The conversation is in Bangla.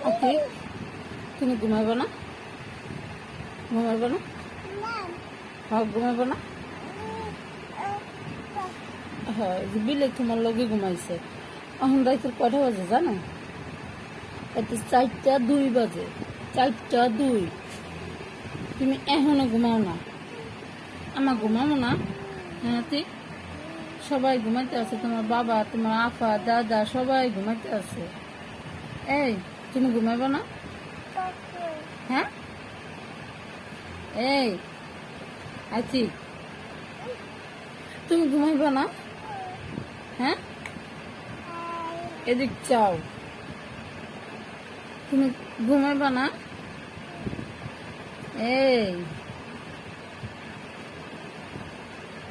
আতি তুমি ঘুমাইবো না? ঘুমাইবো না? হ্যাঁ ঘুমাইবো না? হ্যাঁ বিলে তোমার লগে ঘুমাইছে। এখন রাইতের কয়টা বাজে জানো? এতে 4টা 2 বাজে। 4টা 2। তুমি এখনো ঘুমাও না? আমার ঘুমাবো না? হ্যাঁ তুই সবাই ঘুমাইতে আছে, তোমার বাবা, তোমার আফা, দাদা সবাই ঘুমাইতে আছে। এই তুমি ঘুমাইবো না? হ্যাঁ এই আছি, তুমি ঘুমাইবো না? হ্যাঁ এদিক চাও, তুমি ঘুমাইবা না? এই